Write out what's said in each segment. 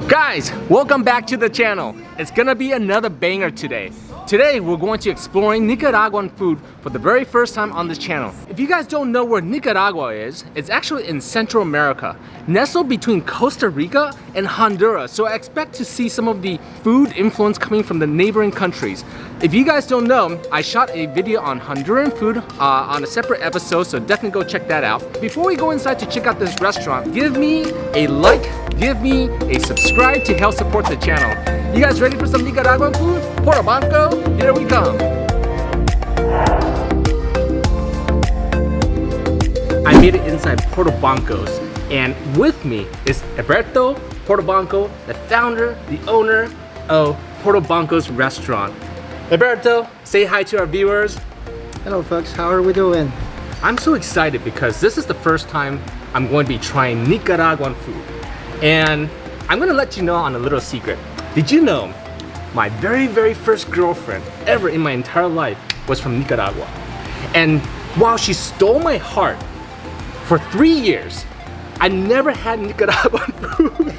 Guys, welcome back to the channel. It's gonna be another banger today. Today we're going to exploring Nicaraguan food for the very first time on this channel. If you guys don't know where Nicaragua is, it's actually in Central America, nestled between Costa Rica and Honduras. So I expect to see some of the food influence coming from the neighboring countries. If you guys don't know, I shot a video on Honduran food on a separate episode, so definitely go check that out. Before we go inside to check out this restaurant, give me a like, give me a subscribe to help support the channel. You guys ready for some Nicaraguan food? Porto Banco, here we come. I made it inside Porto Banco's, and with me is Alberto Porto Banco, the founder, the owner of Porto Banco's restaurant. Alberto, say hi to our viewers. Hello folks, how are we doing? I'm so excited because this is the first time I'm going to be trying Nicaraguan food. And I'm gonna let you know on a little secret. Did you know my very first girlfriend ever in my entire life was from Nicaragua? And while she stole my heart for 3 years, I never had Nicaraguan food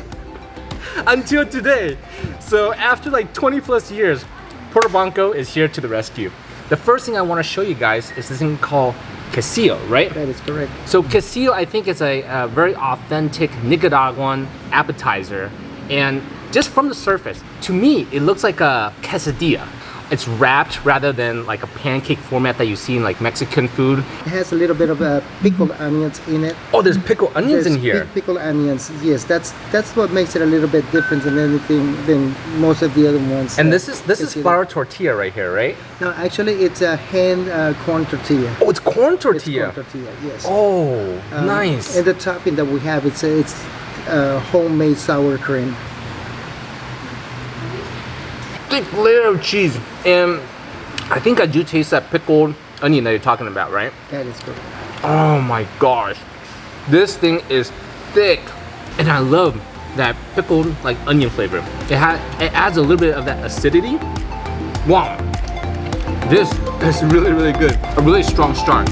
until today. So after like 20 plus years, Porto Banco is here to the rescue. The first thing I want to show you guys is this thing called quesillo, right? That is correct. So quesillo, I think, is a very authentic Nicaraguan appetizer, and just from the surface, to me, it looks like a quesadilla. It's wrapped rather than like a pancake format that you see in like Mexican food. It has a little bit of pickled onions in it. Oh, there's pickled onions in here. Pickled onions, yes. That's what makes it a little bit different than anything than most of the other ones. And this is flour tortilla right here, right? No, actually, it's a hand corn tortilla. Oh, it's corn tortilla. It's corn tortilla, yes. Oh, nice. And the topping that we have, it's homemade sour cream. Thick layer of cheese, and I think I do taste that pickled onion that you're talking about, right? That is correct. Oh my gosh, this thing is thick, and I love that pickled like onion flavor. It adds a little bit of that acidity. Wow, this is really good. A really strong start.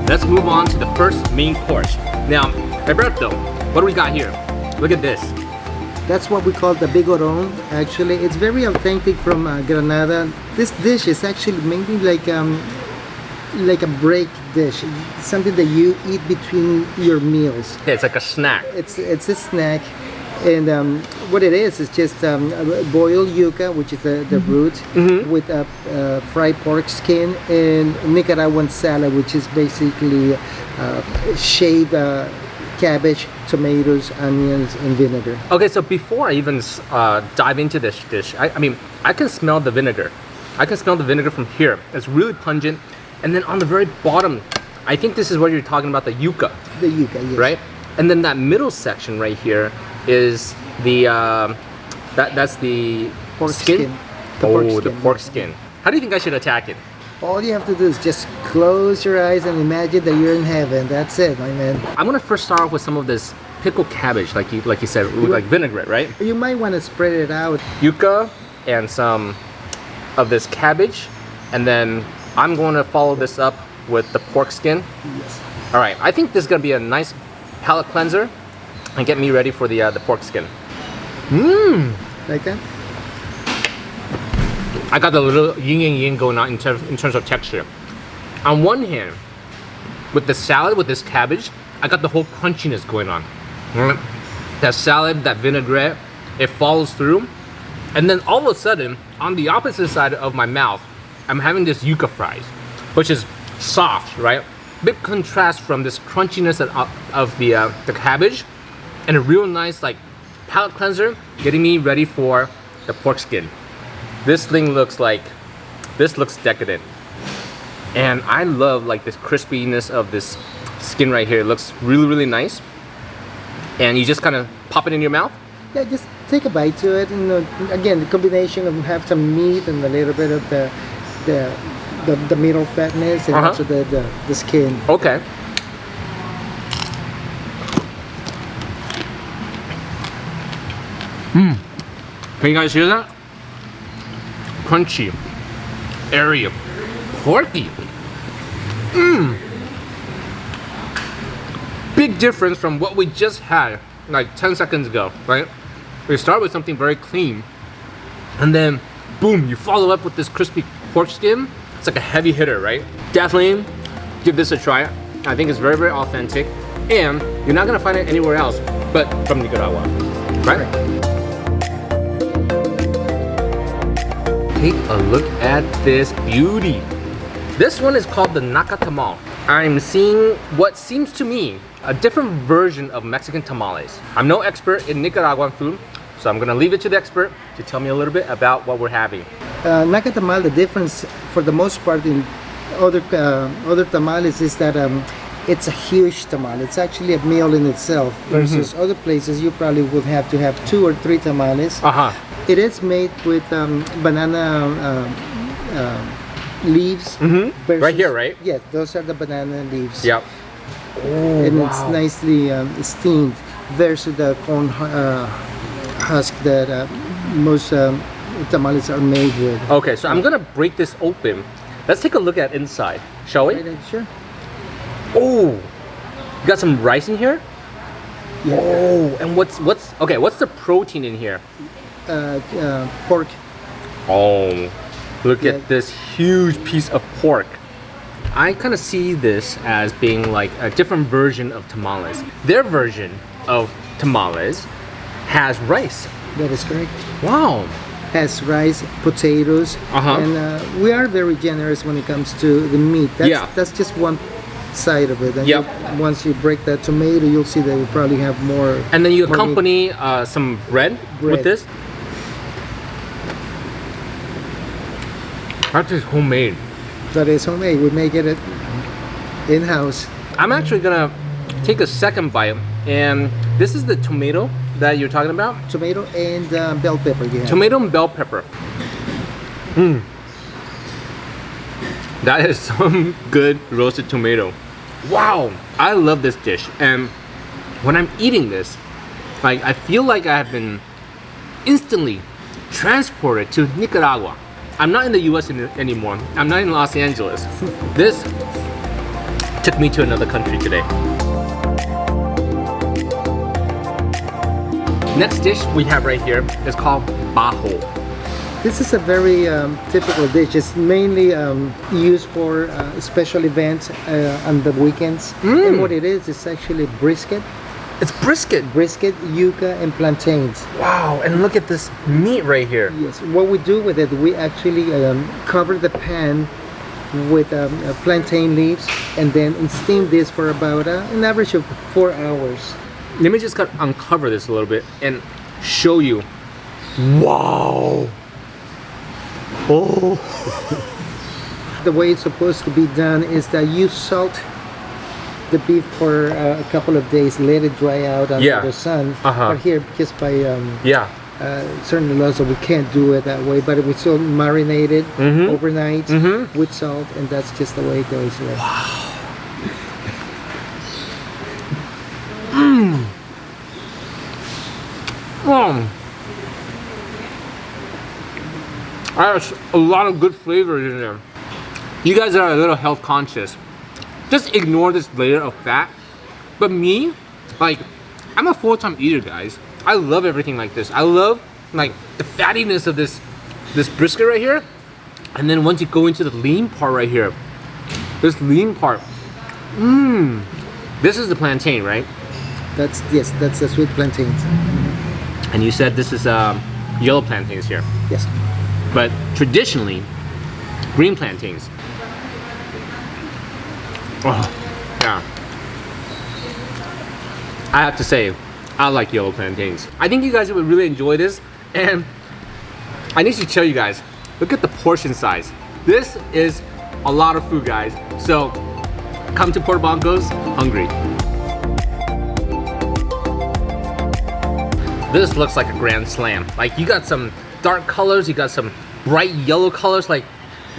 Let's move on to the first main course. Now, Alberto, what do we got here? Look at this. That's what we call the bigoron. Actually, it's very authentic from Granada. This dish is actually mainly like a break dish. It's something that you eat between your meals. Yeah, it's like a snack. It's a snack, and what it is just boiled yuca, which is the root, with a fried pork skin, and Nicaraguan salad, which is basically shaved cabbage, tomatoes, onions, and vinegar. Okay, so before I even dive into this dish, I mean, I can smell the vinegar. I can smell the vinegar from here. It's really pungent. And then on the very bottom, I think this is what you're talking about, the yuca. The yuca, yes. Right? And then that middle section right here is the, that's the pork skin? The pork skin. How do you think I should attack it? All you have to do is just close your eyes and imagine that you're in heaven. That's it, my man. I'm gonna first start off with some of this pickled cabbage, like you said, like vinaigrette, right? You might want to spread it out. Yuca and some of this cabbage, and then I'm going to follow this up with the pork skin. Yes. All right, I think this is gonna be a nice palate cleanser and get me ready for the pork skin. Like that? I got the little yin and yang going on in terms of texture. On one hand, with the salad, with this cabbage, I got the whole crunchiness going on. That salad, that vinaigrette, it follows through. And then all of a sudden, on the opposite side of my mouth, I'm having this yuca fries, which is soft, right? Big contrast from this crunchiness of the cabbage, and a real nice like palate cleanser, getting me ready for the pork skin. This thing looks decadent. And I love like this crispiness of this skin right here. It looks really nice. And you just kind of pop it in your mouth. Yeah, just take a bite to it. And again, the combination of have some meat and a little bit of the middle fatness and also the skin. Okay. Can you guys hear that? Crunchy, airy, porky. Big difference from what we just had like 10 seconds ago, right? We start with something very clean, and then boom, you follow up with this crispy pork skin. It's like a heavy hitter, right? Definitely give this a try. I think it's very, very authentic, and you're not gonna find it anywhere else but from Nicaragua, right? Take a look at this beauty. This one is called the Naca tamal. I'm seeing what seems to me a different version of Mexican tamales. I'm no expert in Nicaraguan food, so I'm gonna leave it to the expert to tell me a little bit about what we're having. Naca tamal, the difference for the most part in other tamales is that it's a huge tamal. It's actually a meal in itself versus other places you probably would have to have 2 or 3 tamales. It is made with banana leaves. Versus, right here, right? Yes, those are the banana leaves. Yep. Oh, and wow. It's nicely steamed versus the corn husk that most tamales are made with. Okay, so I'm gonna break this open. Let's take a look at inside, shall we? Sure. Oh, you got some rice in here? Yeah. Oh, and what's the protein in here? Pork. Oh, look at this huge piece of pork. I kind of see this as being like a different version of tamales. Their version of tamales has rice. That is correct. Wow. Has rice, potatoes, and we are very generous when it comes to the meat. That's just one side of it. And once you break that tomato, you'll see that we probably have more. And then you accompany some bread with this. That is homemade. That is homemade. We make it in-house. I'm actually gonna take a second bite, and this is the tomato that you're talking about? Tomato and bell pepper, yeah. Tomato and bell pepper. That is some good roasted tomato. Wow, I love this dish, and when I'm eating this, like I feel like I have been instantly transported to Nicaragua. I'm not in the US anymore. I'm not in Los Angeles. This took me to another country today. Next dish we have right here is called bajo. This is a very typical dish. It's mainly used for special events on the weekends. And what it is actually brisket. It's brisket. Brisket, yuca, and plantains. Wow, and look at this meat right here. Yes, what we do with it, we actually cover the pan with plantain leaves and then steam this for about an average of 4 hours. Let me just uncover this a little bit and show you. Wow. Oh. The way it's supposed to be done is that you salt the beef for a couple of days, let it dry out under the sun. But here, just by certain laws, we can't do it that way. But we still marinate it overnight with salt, and that's just the way it goes. Yeah. Wow. There's a lot of good flavors in there. You guys are a little health conscious, just ignore this layer of fat. But me, like, I'm a full-time eater, guys. I love everything like this. I love like the fattiness of this brisket right here, and then once you go into the lean part right here, this lean part. This is the plantain, right? That's the sweet plantains. And you said this is yellow plantains here. Yes. But traditionally, green plantains. Oh, yeah. I have to say, I like yellow plantains. I think you guys would really enjoy this, and I need to tell you guys, look at the portion size. This is a lot of food, guys. So come to Puerto Blancos hungry. This looks like a grand slam. Like, you got some dark colors, you got some bright yellow colors, like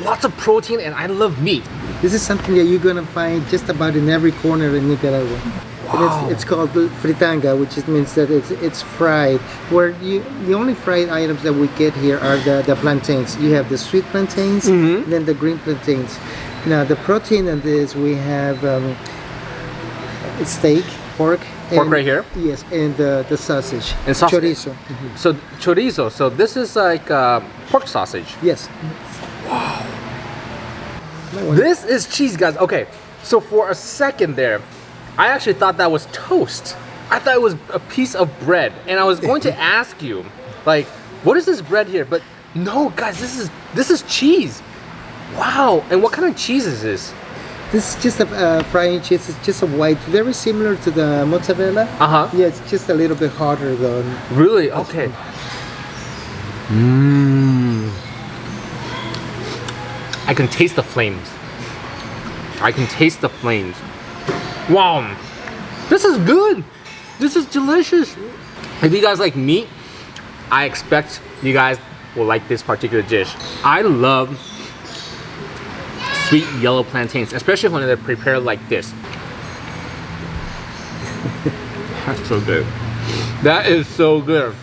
lots of protein, and I love meat. This is something that you're gonna find just about in every corner in Nicaragua. Wow. It's called fritanga, which means that it's fried. Where the only fried items that we get here are the plantains. You have the sweet plantains, then the green plantains. Now the protein in this, we have steak, pork. Pork right here? Yes, and the sausage. And sausage. Chorizo. So chorizo. So this is like pork sausage. Yes. This is cheese, guys. Okay, so for a second there, I actually thought that was toast. I thought it was a piece of bread, and I was going to ask you, like, what is this bread here? But no, guys, this is cheese. Wow, and what kind of cheese is this? This is just a frying cheese. It's just a white, very similar to the mozzarella. Yeah, it's just a little bit harder though. Really? Okay. Mmm. I can taste the flames. I can taste the flames. Wow, this is good. This is delicious. If you guys like meat, I expect you guys will like this particular dish. I love sweet yellow plantains, especially when they're prepared like this. That's so good. That is so good.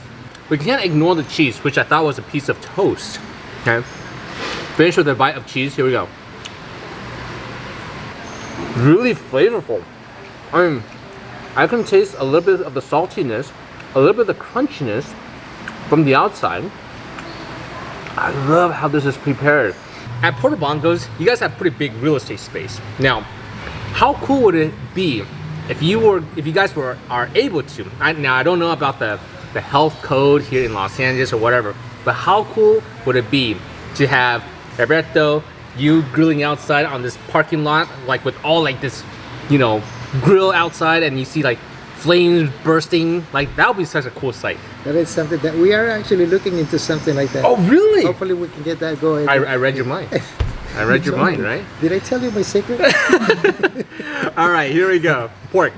We can't ignore the cheese, which I thought was a piece of toast. Okay, finish with a bite of cheese. Here we go. Really flavorful. I can taste a little bit of the saltiness, a little bit of the crunchiness from the outside. I love how this is prepared. At Puerto Bancos, you guys have pretty big real estate space. Now, how cool would it be if you guys are able to? Now I don't know about the health code here in Los Angeles or whatever, but how cool would it be to have Alberto, you grilling outside on this parking lot, like with all like this, you know, grill outside, and you see like flames bursting. Like that would be such a cool sight. That is something that we are actually looking into, something like that. Oh really? Hopefully we can get that going. I read your mind. I read your mind, right? Did I tell you my secret? All right, here we go. Pork.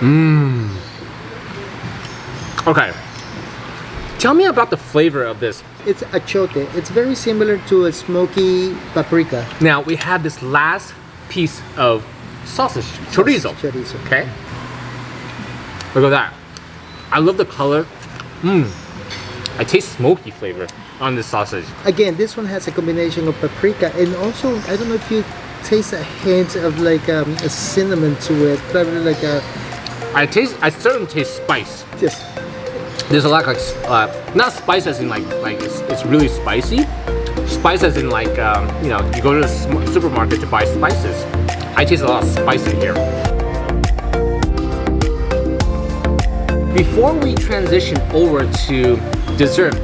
Mmm. Okay. Tell me about the flavor of this. It's achote. It's very similar to a smoky paprika. Now we have this last piece of sausage, chorizo. Okay. Look at that. I love the color. I taste smoky flavor on this sausage. Again, this one has a combination of paprika and also, I don't know if you taste a hint of like a cinnamon to it, probably like a... I certainly taste spice. Yes. There's a lot like, not spice as in like it's really spicy. Spice as in like, you know, you go to the supermarket to buy spices. I taste a lot of spice in here. Before we transition over to dessert,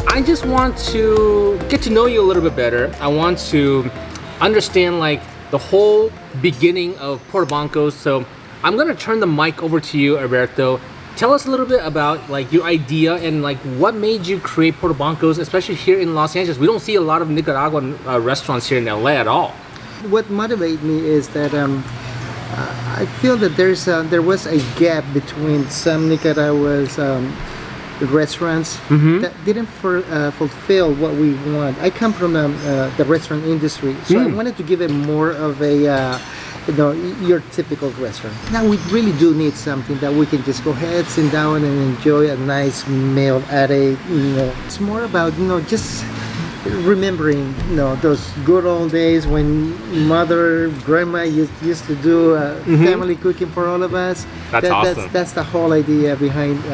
I just want to get to know you a little bit better. I want to understand like the whole beginning of Puerto Bancos. So I'm gonna turn the mic over to you, Alberto. Tell us a little bit about like your idea and like what made you create Puerto Bancos, especially here in Los Angeles. We don't see a lot of Nicaraguan restaurants here in LA at all. What motivated me is that I feel that there was a gap between some Nicaragua's restaurants that didn't fulfill what we want. I come from the restaurant industry, so I wanted to give it more of a you know, your typical restaurant. Now we really do need something that we can just go ahead, sit down and enjoy a nice meal at a, you know, it's more about, you know, just remembering, you know, those good old days when mother, grandma used to do family cooking for all of us. That's awesome. That's the whole idea behind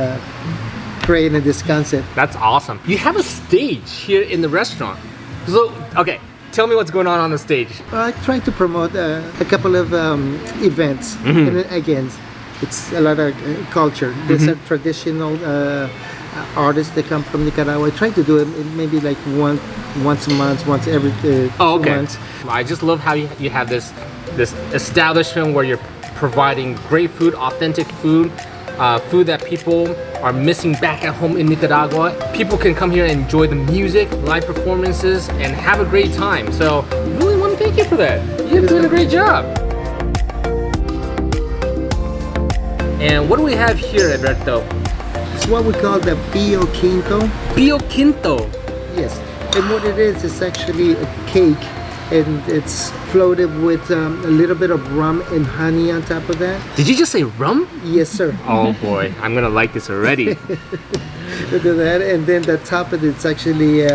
creating this concept. That's awesome. You have a stage here in the restaurant. So, okay. Tell me what's going on the stage. I try to promote a couple of events, and again, it's a lot of culture. There's a traditional artists that come from Nicaragua. I try to do it maybe like once a month, once every 2 months. I just love how you have this establishment where you're providing great food, authentic food, food that people are missing back at home in Nicaragua. People can come here and enjoy the music, live performances, and have a great time. So, really want to thank you for that. You're doing a great job. And what do we have here, Alberto? It's what we call the Pio Quinto. Pio Quinto. Yes, and what it is actually a cake, and it's floated with a little bit of rum and honey on top of that. Did you just say rum? Yes, sir. Oh boy, I'm gonna like this already. Look at that, and then the top of it's actually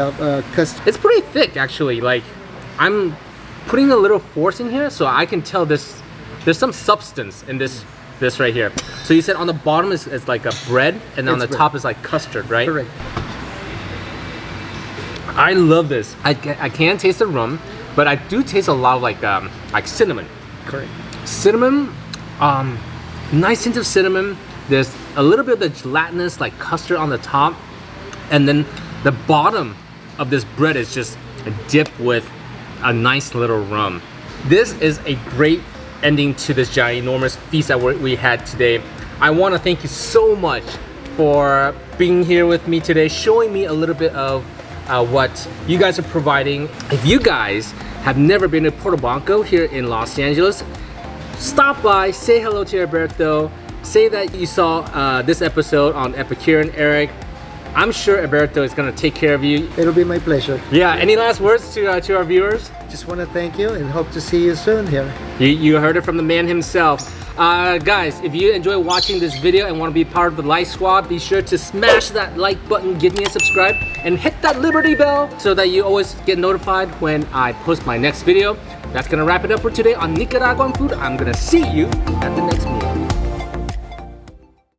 custard. It's pretty thick, actually. Like, I'm putting a little force in here, so I can tell this there's some substance in this right here. So you said on the bottom is like a bread, and on the top is like custard, right? Correct. I love this. I can't taste the rum, but I do taste a lot of like cinnamon. Correct. Cinnamon, nice hint of cinnamon. There's a little bit of the gelatinous like custard on the top, and then the bottom of this bread is just dipped with a nice little rum. This is a great ending to this ginormous feast that we had today. I want to thank you so much for being here with me today, showing me a little bit of what you guys are providing. If you guys have never been to Puerto Blanco here in Los Angeles, stop by, say hello to Alberto, say that you saw this episode on Epicure and Eric. I'm sure Alberto is gonna take care of you. It'll be my pleasure. Yeah, any last words to our viewers? Just want to thank you and hope to see you soon here. You heard it from the man himself. Guys, if you enjoy watching this video and want to be part of the Like Squad, be sure to smash that like button, give me a subscribe, and hit that Liberty bell so that you always get notified when I post my next video. That's gonna wrap it up for today on Nicaraguan Food. I'm gonna see you at the next meal.